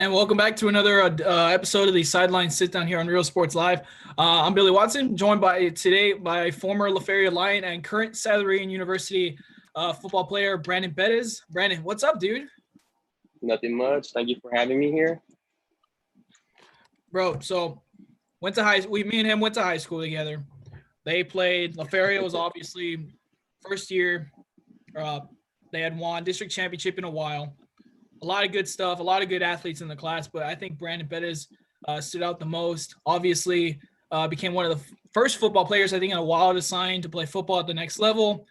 And welcome back to another episode of the Sideline Sitdown here on Real Sports Live. I'm Billy Watson, joined today by former Feria Lion and current Sideline University football player Brandon Perez. Brandon, what's up, dude? Nothing much. Thank you for having me here. Bro, so me and him went to high school together. They played. Feria was obviously first year. They had won district championship in a while. A lot of good stuff, a lot of good athletes in the class, but I think Brandon Perez stood out the most. Obviously, became one of the first football players, I think, in a while to sign to play football at the next level.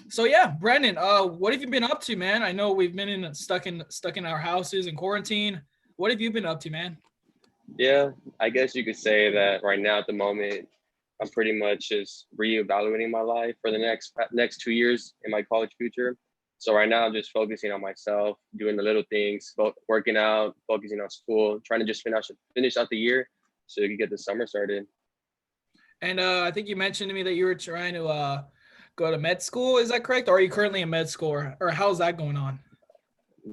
So yeah, Brandon, what have you been up to, man? I know we've been stuck in our houses in quarantine. What have you been up to, man? Yeah, I guess you could say that right now at the moment, I'm pretty much just reevaluating my life for the next 2 years in my college future. So right now I'm just focusing on myself, doing the little things, working out, focusing on school, trying to just finish out the year so we can get the summer started. And I think you mentioned to me that you were trying to go to med school. Is that correct? Or are you currently in med school, or how's that going on?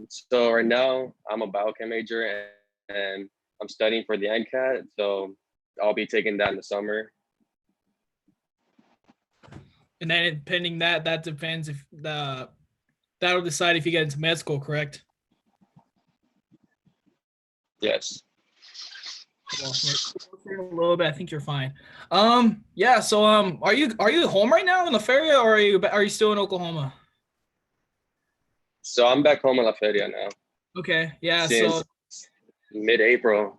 So right now I'm a biochem major and I'm studying for the NCAT. So I'll be taking that in the summer. And then pending that depends if that'll decide if you get into med school, correct? Yes. Well, a little bit. I think you're fine. Yeah. So, are you home right now in La Feria, or are you still in Oklahoma? So I'm back home in La Feria now. Okay. Yeah. Since mid-April.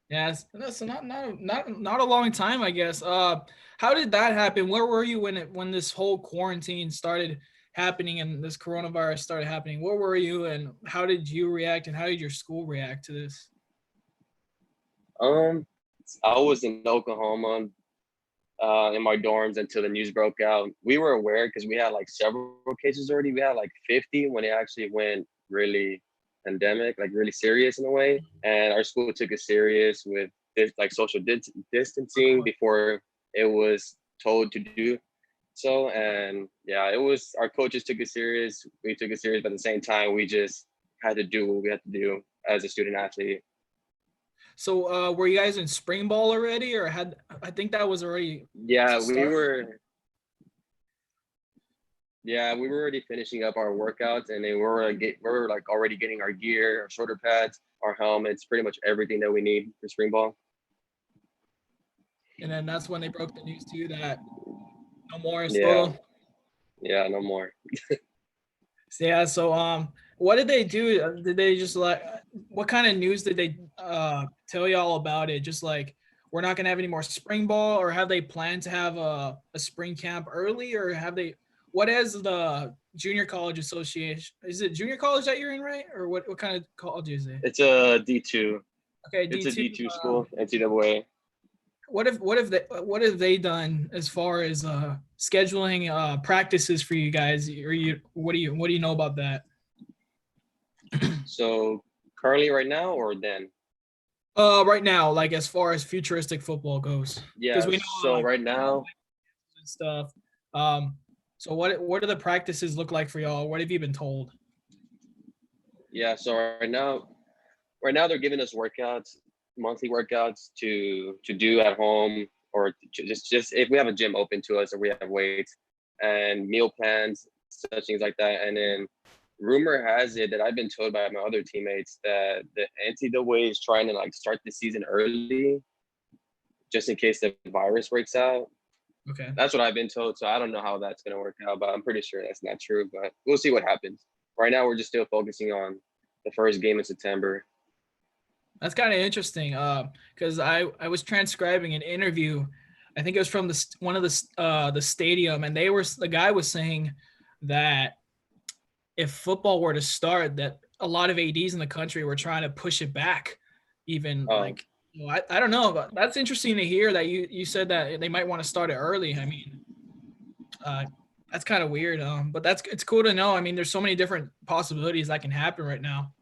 Yeah. So not a long time, I guess. How did that happen? Where were you when this whole quarantine started happening and this coronavirus started happening? Where were you, and how did you react, and how did your school react to this? I was in Oklahoma in my dorms until the news broke out. We were aware because we had like several cases already. We had like 50 when it actually went really pandemic, like really serious in a way. And our school took it serious with this like social distancing before it was told to do so. And yeah, it was, our coaches took it serious. We took it serious, but at the same time, we just had to do what we had to do as a student athlete. So were you guys in spring ball already, or I think that was already started? we were already finishing up our workouts, and then we were like already getting our gear, our shoulder pads, our helmets, pretty much everything that we need for spring ball. And then that's when they broke the news to you that no more. Yeah, no more. Yeah. So what did they do? Did they just what kind of news did they tell y'all about it? Just like, we're not gonna have any more spring ball, or have they planned to have a spring camp early, or what is the junior college association? Is it junior college that you're in, right? Or what kind of college is it? It's a D2. Okay, D2. It's a D2 school, NCAA. What have they done as far as scheduling practices for you guys? What do you know about that? So currently right now or then? Right now, like as far as futuristic football goes. Yeah. We know, so right now and stuff. So what do the practices look like for y'all? What have you been told? Yeah. So right now they're giving us monthly workouts to do at home, or just if we have a gym open to us, or we have weights and meal plans, such things like that. And then rumor has it that I've been told by my other teammates that the NCAA is trying to like start the season early, just in case the virus breaks out. Okay. That's what I've been told. So I don't know how that's going to work out, but I'm pretty sure that's not true, but we'll see what happens. Right now, we're just still focusing on the first game in September. That's kind of interesting, because I was transcribing an interview. I think it was from one of the stadium, and the guy was saying that if football were to start, that a lot of ADs in the country were trying to push it back, even I don't know, but that's interesting to hear that you said that they might want to start it early. I mean, that's kind of weird, but it's cool to know. I mean, there's so many different possibilities that can happen right now.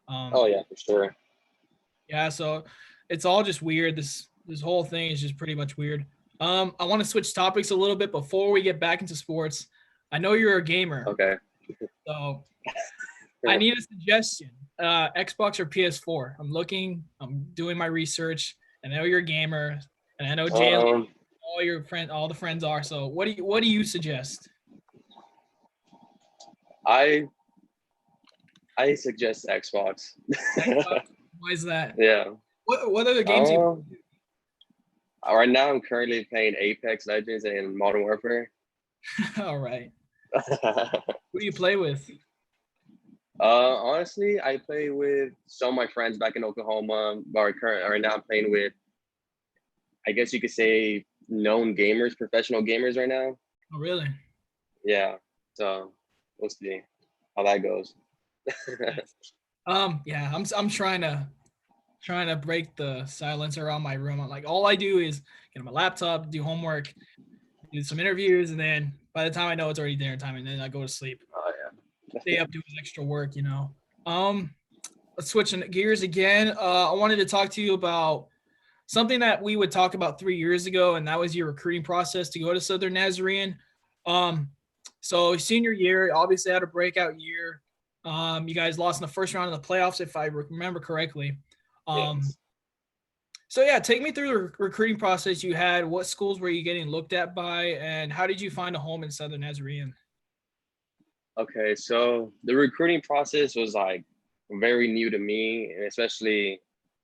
Oh yeah, for sure. Yeah, so it's all just weird. This whole thing is just pretty much weird. I want to switch topics a little bit before we get back into sports. I know you're a gamer. Okay. So I need a suggestion. Xbox or PS4? I'm doing my research. I know you're a gamer, and I know Jalen, Um, all the friends are. So what do you suggest? I I suggest Xbox. Xbox? Why is that? Yeah. What other games you Um, right now I'm currently playing Apex Legends and Modern Warfare. all right. Who do you play with? Honestly, I play with some of my friends back in Oklahoma, but right now I'm playing with, I guess you could say, known gamers, professional gamers right now. Oh, really? Yeah. So we'll see how that goes. Nice. Yeah, I'm trying to break the silence around my room. I'm like, all I do is get on my laptop, do homework, do some interviews, and then by the time I know it's already dinner time, and then I go to sleep. Oh Stay up doing extra work, you know. Um, let's switch gears again. I wanted to talk to you about something that we would talk about 3 years ago, and that was your recruiting process to go to Southern Nazarene. Um, so senior year, obviously had a breakout year. You guys lost in the first round of the playoffs, if I remember correctly. yeah. Um, Yes. so yeah, take me through the recruiting process you had. What schools were you getting looked at by, and how did you find a home in Southern Nazarene? Okay, so the recruiting process was like very new to me, and especially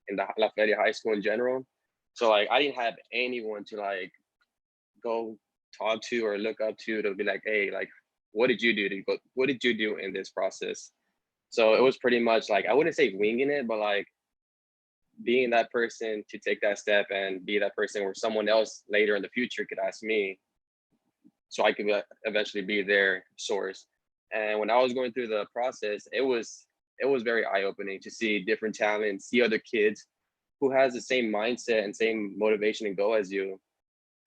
in the La Feria High School in general. So like I didn't have anyone to like go talk to or look up to be like, hey, like what did you do to go? What did you do in this process? So it was pretty much like I wouldn't say winging it, but like being that person to take that step and be that person where someone else later in the future could ask me, so I could eventually be their source. And when I was going through the process, it was very eye opening to see different talents, see other kids who has the same mindset and same motivation and goal as you.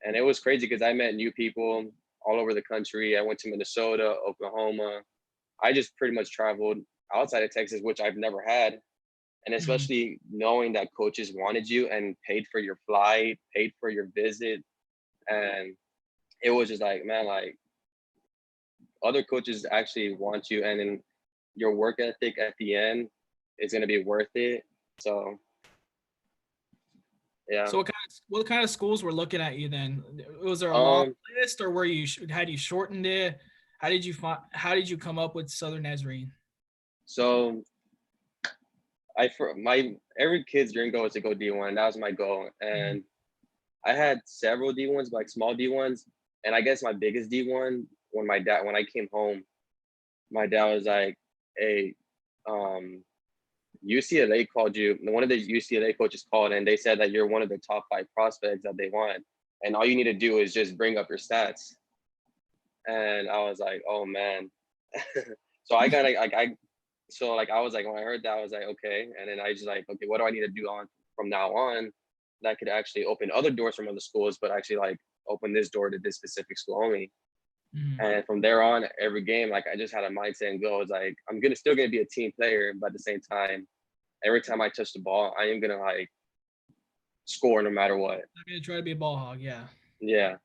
And it was crazy because I met new people all over the country. I went to Minnesota, Oklahoma. I just pretty much traveled outside of Texas, which I've never had. And Mhm. especially knowing that coaches wanted you and paid for your flight, paid for your visit. And it was just like, man, like other coaches actually want you, and then your work ethic at the end is going to be worth it. So yeah. So what kind of schools were looking at you then? Was there a long um list, or were you had you shortened it? How did you come up with Southern Nazarene? so I for my every kid's dream goal is to go D1. That was my goal, Mhm. and I had several D1s, like small D1s, and I guess my biggest D1, when I came home, my dad was like, hey, um UCLA called you. One of the UCLA coaches called, and they said that you're one of the top 5 prospects that they want, and all you need to do is just bring up your stats. And I was like, oh man. So I got like I was like, when I heard that, I was like, okay. And then I just like, okay, what do I need to do on from now on that could actually open other doors from other schools, but actually like open this door to this specific school only. Mhm. And from there on, every game, like I just had a mindset and go, was like, I'm gonna still gonna be a team player, but at the same time, every time I touch the ball, I am gonna like score no matter what. I'm gonna try to be a ball hog. Yeah. Yeah.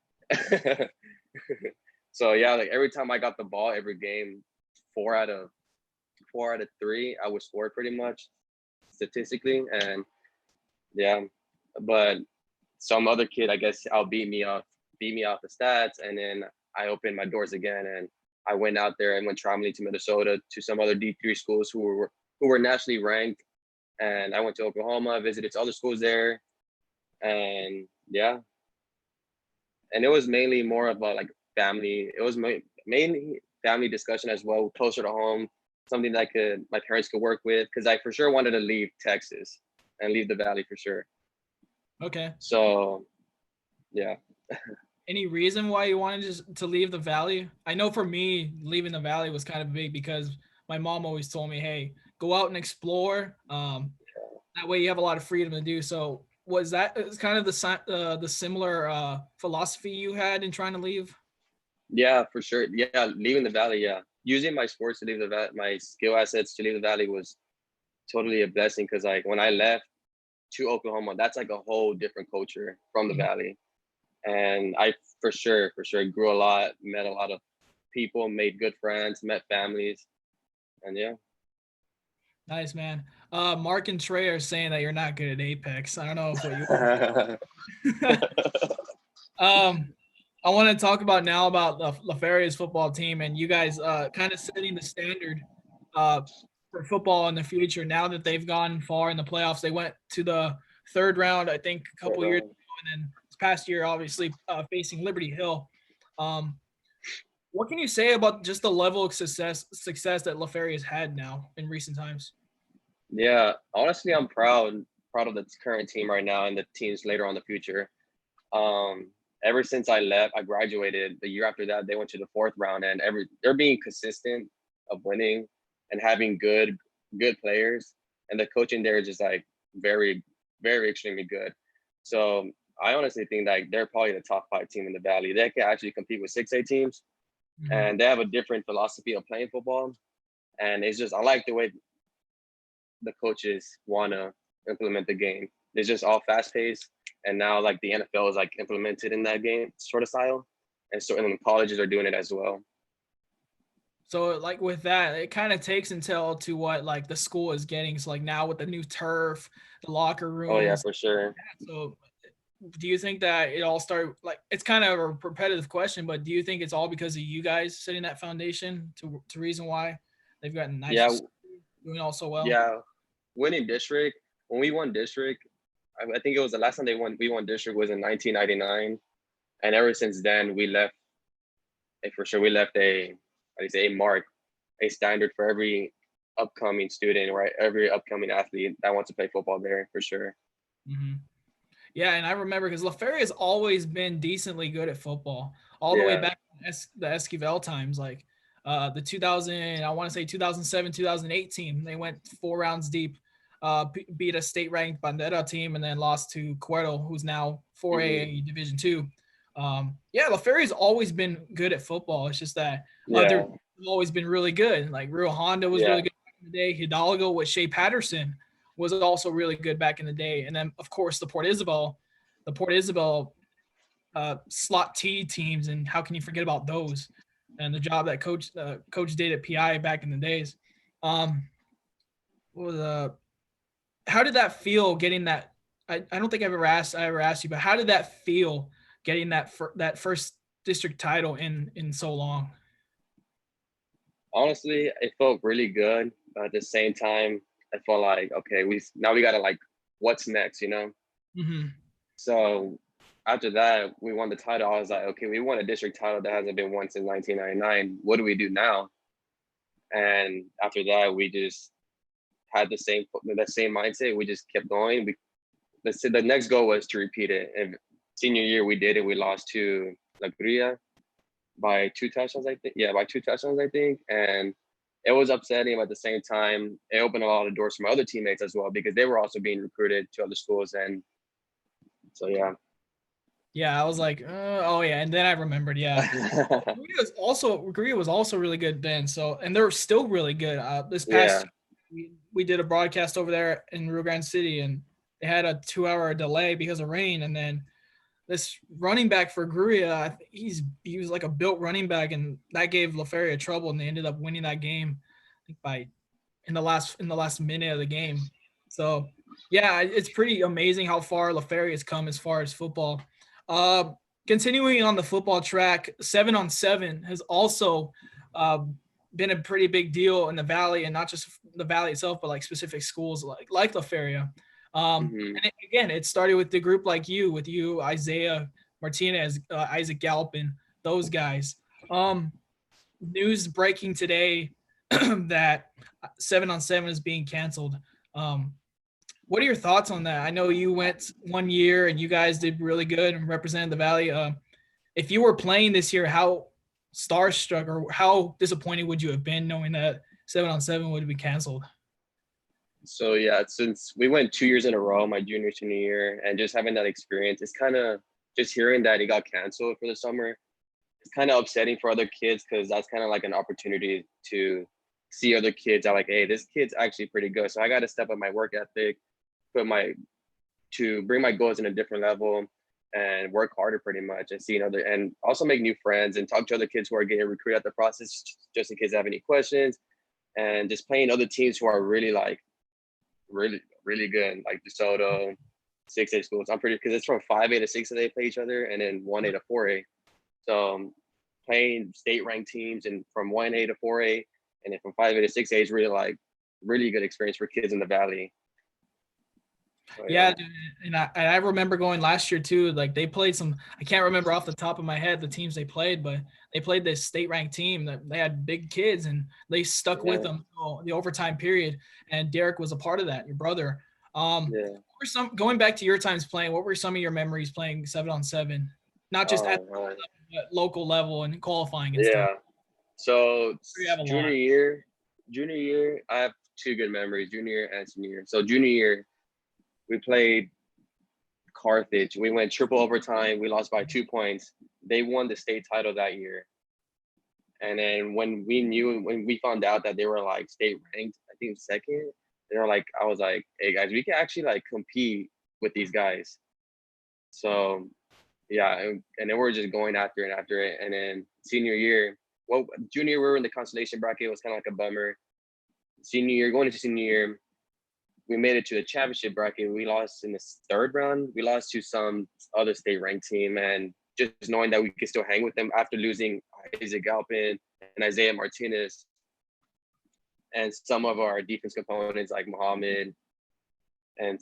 So yeah, like every time I got the ball, every game, four out of 4 out of 3, I would score pretty much statistically. And yeah, but some other kid, I guess, beat me off the stats, and then I opened my doors again, and I went out there and went traveling to Minnesota to some other D3 schools who were nationally ranked, and I went to Oklahoma, visited other schools there, and yeah, and it was mainly more about like family. It was mainly family discussion as well, closer to home, something that could my parents could work with, because I for sure wanted to leave Texas and leave the Valley for sure. Okay. So yeah. Any reason why you wanted to leave the valley? I know for me, leaving the valley was kind of big because my mom always told me, "Hey, go out and explore. That way you have a lot of freedom to do." So was that is kind of the similar philosophy you had in trying to leave? Yeah, for sure. Yeah, leaving the Valley. Yeah, using my sports to leave my skill assets to leave the Valley was totally a blessing, because like when I left to Oklahoma, that's like a whole different culture from the Mhm. Valley, and I for sure grew a lot, met a lot of people, made good friends, met families, and yeah. Nice, man. Mark and Trey are saying that you're not good at Apex. I don't know if what you. um, I want to talk about now about the Feria's football team and you guys kind of setting the standard uh, for football in the future. Now that they've gone far in the playoffs, they went to the third round, I think, a couple years ago, and then this past year, obviously, facing Liberty Hill. Um, what can you say about just the level of success that La Feria has had now in recent times? Yeah, honestly, I'm proud of the current team right now and the teams later on in the future. Um, Ever since I left, I graduated. The year after that, they went to the fourth round, and they're being consistent of winning and having good players, and the coaching there is just like very very extremely good. So I honestly think that they're probably the top five team in the valley. They can actually compete with 6A teams, Mhm. and they have a different philosophy of playing football. And it's just I like the way the coaches want to implement the game. It's just all fast paced, and now like the NFL is like implemented in that game sort of style, and so and colleges are doing it as well. So like with that, it kind of takes until to what like the school is getting. So like now with the new turf, the locker Oh yeah, rooms. for sure. So do you think that it all started like it's kind of a repetitive question, but do you think it's all because of you guys setting that foundation to reason why they've gotten nice Yeah, doing all so well? yeah. Winning district when we won district, I think it was the last time we won district was in 1999, and ever since then we left. For sure, we left a how do you say a mark, a standard for every upcoming student, right? Every upcoming athlete that wants to play football there, for sure. Hmm. Yeah, and I remember because LaFerrier has always been decently good at football, all the way Yeah. back to the Esquivel times, like the 2000, I want to say 2007, 2008 team. They went 4 rounds deep, beat a state-ranked Bandera team, and then lost to Cuerdo, who's now 4A Hmm. Division Two. Yeah, LaFerrier's always been good at football. It's just that Yeah. they've always been really good. Like Rio Honda was Yeah. really good back in the day. Hidalgo with Shea Patterson was also really good back in the day. And then, of course, the Port Isabel slot T teams, and how can you forget about those? And the job that coach did at PI back in the days. Um, what was how did that feel getting that? I don't think I ever asked you, but how did that feel getting that first district title in so long? Honestly, it felt really good. But at the same time, I felt like okay, we gotta like what's next, you know? Hmm. So after that, we won the title. I was like, okay, we won a district title that hasn't been won since 1999. What do we do now? And after that, we just had the same mindset. We just kept going. The next goal was to repeat it. And senior year, we did it. We lost to La Gria by 2 touchdowns, I think. Yeah, by 2 touchdowns, I think. And it was upsetting, but at the same time, it opened a lot of doors for my other teammates as well because they were also being recruited to other schools. And so, yeah. Yeah, I was like, oh yeah, and then I remembered, yeah. Korea was also really good then. So and they're still really good. This Yeah. past we did a broadcast over there in Rio Grande City, and they had a 2 hour delay because of rain. And then this running back for Gruya, he was like a built running back, and that gave La Feria trouble, and they ended up winning that game, I think by in the last minute of the game. So yeah, it's pretty amazing how far La Feria has come as far as football. Uh, Continuing on the football track, 7-on-7 has also uh, been a pretty big deal in the valley, and not just the valley itself, but like specific schools like La Feria. Hmm. And again, it started with the group like with you, Isaiah Martinez, Isaac Galpin, those guys. Um, News breaking today that 7-on-7 is being canceled. Um, what are your thoughts on that? I know you went 1 year and you guys did really good and represented the Valley. If you were playing this year, how starstruck or how disappointed would you have been knowing that 7-on-7 would be canceled? So yeah, since we went 2 years in a row, my junior senior year, and just having that experience, it's kind of just hearing that it got canceled for the summer. It's kind of upsetting for other kids because that's kind of like an opportunity to see other kids. I'm like, hey, this kid's actually pretty good. So I got to step up my work ethic, put my to bring my goals in a different level, and work harder pretty much, and see another, and also make new friends and talk to other kids who are getting recruited at the process, just in case I have any questions. and just playing other teams who are really really good, like DeSoto, 6A schools. I'm pretty, because it's from 5A to 6A they play each other, and then 1A to 4A. So playing state ranked teams and from 1A to 4A, and then from 5A to 6A is really good experience for kids in the Valley. So, Yeah, dude, and I remember going last year too. Like they played some. I can't remember off the top of my head the teams they played, but they played this state ranked team that they had big kids and they stuck with them the overtime period. And Derek was a part of that. Your brother. What were some going back to your times playing? What were some of your memories playing 7-on-7? Not just at the level, but local level and qualifying and stuff. So You have a junior year, I have two good memories: junior year and senior year. So junior year, we played Carthage. We went triple overtime. We lost by 2 points. They won the state title that year. And then when we found out that they were like state ranked, I think second, I was like, hey guys, we can actually like compete with these guys. So yeah, and then we're just going after it. And then senior year, junior year we were in the consolation bracket. It was kind of like a bummer. Going into senior year, we made it to the championship bracket. We lost in the third round. We lost to some other state ranked team, and just knowing that we could still hang with them after losing Isaac Galpin and Isaiah Martinez and some of our defense components like Muhammad and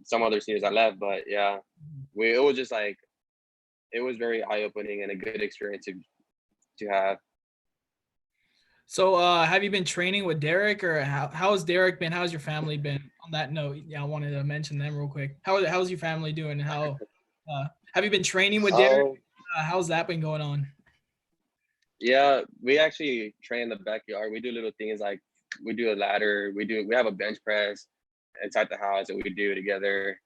some other seniors that left. But yeah, it was just like, it was very eye opening and a good experience to have. So have you been training with Derek, or how has Derek been? How's your family been? On that note, yeah, I wanted to mention them real quick. How's your family doing? How have you been training with Derek? How's that been going on? Yeah, we actually train in the backyard. We do little things like we do a ladder. We have a bench press inside the house that we do together.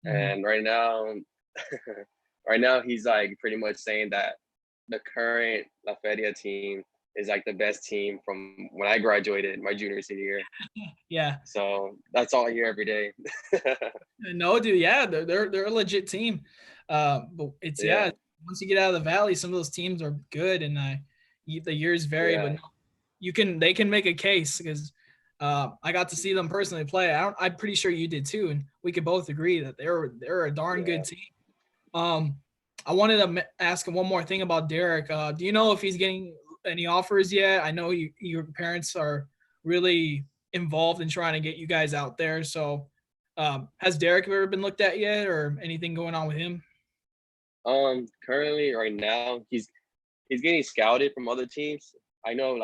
Mm-hmm. And right now he's like pretty much saying that the current La Feria team is like the best team from when I graduated my junior senior year. Yeah. So that's all I hear every day. No, dude. Yeah, they're a legit team. But it's once you get out of the Valley, some of those teams are good, and the years vary, but they can make a case because I got to see them personally play. I'm pretty sure you did too, and we could both agree that they're a darn good team. I wanted to ask him one more thing about Derek. Do you know if he's getting any offers yet? I know your parents are really involved in trying to get you guys out there. So has Derek ever been looked at yet, or anything going on with him? Currently right now he's getting scouted from other teams. I know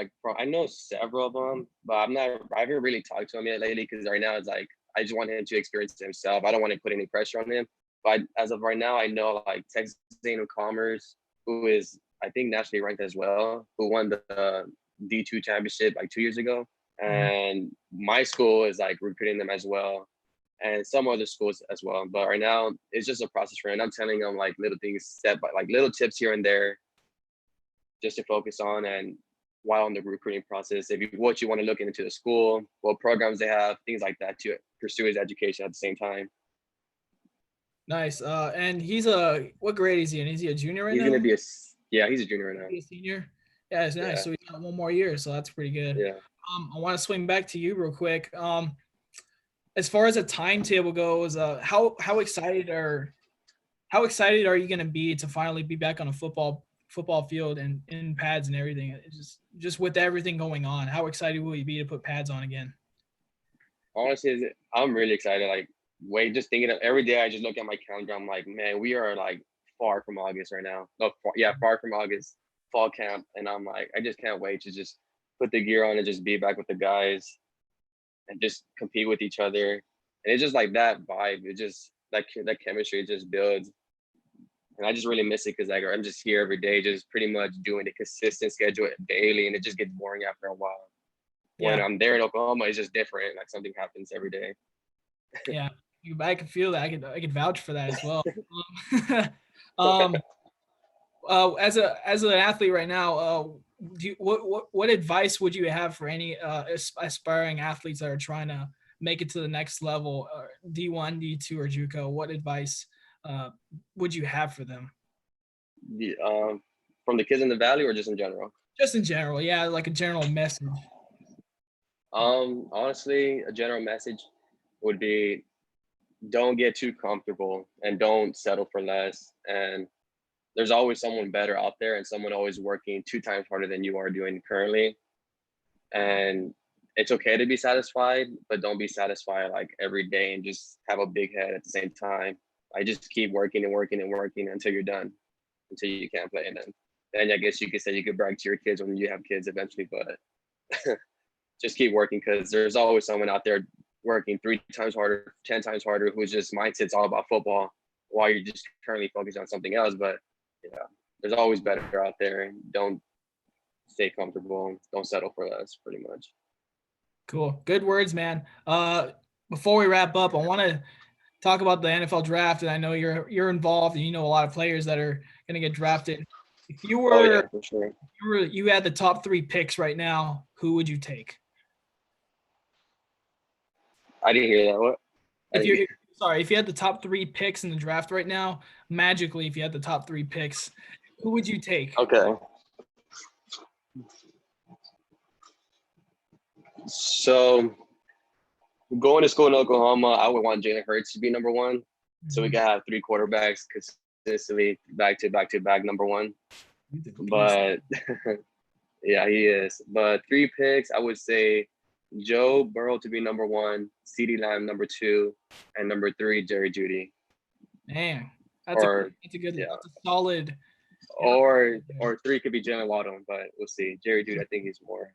several of them, but I haven't really talked to him yet lately because right now it's like I just want him to experience it himself. I don't want to put any pressure on him. But as of right now, I know like Texas A&M Commerce, who is I think nationally ranked as well, who won the D2 championship like 2 years ago. And my school is like recruiting them as well, and some other schools as well. But right now it's just a process for him. I'm telling them like little things like little tips here and there just to focus on, and while on the recruiting process, what you want to look into the school, what programs they have, things like that to pursue his education at the same time. Nice. And what grade is he in? Is he a junior right now? He's going to be he's a junior right now. He's a senior? Yeah, it's nice. Yeah. So he's got one more year, so that's pretty good. Yeah. I want to swing back to you real quick. As far as a timetable goes, how excited are you going to be to finally be back on a football field and in pads and everything? Just with everything going on, how excited will you be to put pads on again? Honestly, I'm really excited. Like, just thinking of every day, I just look at my calendar. I'm like, man, we are like far from August right now. Far from August, fall camp, and I'm like, I just can't wait to just put the gear on and just be back with the guys and just compete with each other. And it's just like that vibe. It just that chemistry just builds. And I just really miss it because like I'm just here every day, just pretty much doing a consistent schedule daily, and it just gets boring after a while. Yeah. When I'm there in Oklahoma, it's just different. Like something happens every day. Yeah, I can feel that. I can vouch for that as well. As an athlete right now, what advice would you have for any aspiring athletes that are trying to make it to the next level, D1, D2, or JUCO? What advice would you have for them? From the kids in the Valley, or just in general? Just in general, yeah, like a general message. Honestly, a general message would be don't get too comfortable and don't settle for less. And there's always someone better out there and someone always working 2 times harder than you are doing currently. And it's okay to be satisfied, but don't be satisfied like every day and just have a big head at the same time. I just keep working and working and working until you're done, until you can't play. And then I guess you could say you could brag to your kids when you have kids eventually, but just keep working because there's always someone out there working 3 times harder, 10 times harder, who's just mindset's all about football while you're just currently focused on something else. But yeah, there's always better out there. Don't stay comfortable. Don't settle for less, pretty much. Cool. Good words, man. Before we wrap up, I want to talk about the NFL draft, and I know you're involved, and you know a lot of players that are going to get drafted. If you were, Oh yeah, for sure. you had the top 3 picks right now, who would you take? I didn't hear that. What? If you had the top 3 picks in the draft right now, magically, if you had the top 3 picks, who would you take? Okay. So going to school in Oklahoma, I would want Jalen Hurts to be number 1. So we could have 3 quarterbacks consistently back to back number 1. But yeah, he is. But 3 picks, I would say Joe Burrow to be number 1, CeeDee Lamb number 2, and number 3, Jerry Jeudy. Man, that's a good, yeah. that's a solid. Or 3 could be Jalen Waddle, but we'll see. Jerry Jeudy, I think he's more.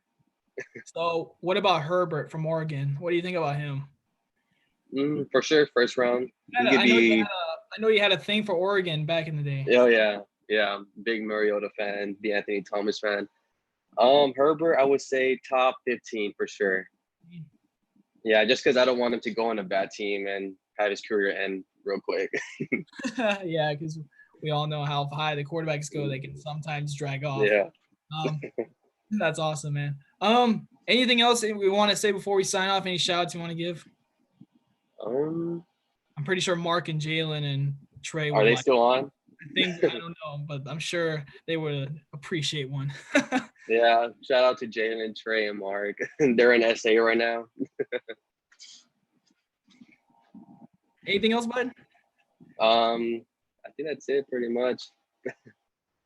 So what about Herbert from Oregon? What do you think about him? For sure, first round. I know you had a thing for Oregon back in the day. Oh yeah, big Mariota fan, the Anthony Thomas fan. Herbert, I would say top 15 for sure. Yeah, just because I don't want him to go on a bad team and have his career end real quick. Yeah, because we all know how high the quarterbacks go; they can sometimes drag off. Yeah. That's awesome, man. Anything else we want to say before we sign off? Any shout-outs you want to give? I'm pretty sure Mark and Jalen and Trey are they still on? I don't know, but I'm sure they would appreciate one. Yeah, shout out to Jalen, Trey, and Mark. They're in SA right now. Anything else, bud? I think that's it pretty much.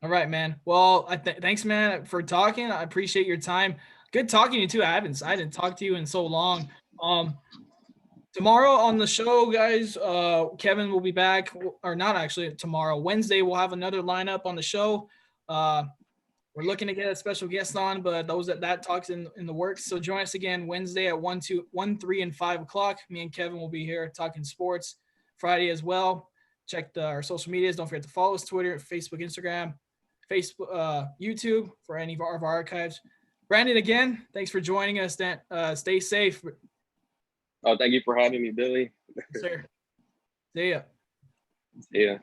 All right, man. Well, thanks, man, for talking. I appreciate your time. Good talking to you too. I hadn't talked to you in so long. Tomorrow on the show, guys, Kevin will be back, or not actually tomorrow. Wednesday, we'll have another lineup on the show. We're looking to get a special guest on, but that talks in the works. So join us again Wednesday at 1, 3, and 5 o'clock. Me and Kevin will be here talking sports. Friday as well. Check our social medias. Don't forget to follow us: Twitter, Facebook, Instagram, Facebook, YouTube for any of our archives. Brandon, again, thanks for joining us. Stay safe. Oh, thank you for having me, Billy. Yes, sir. See ya. See ya.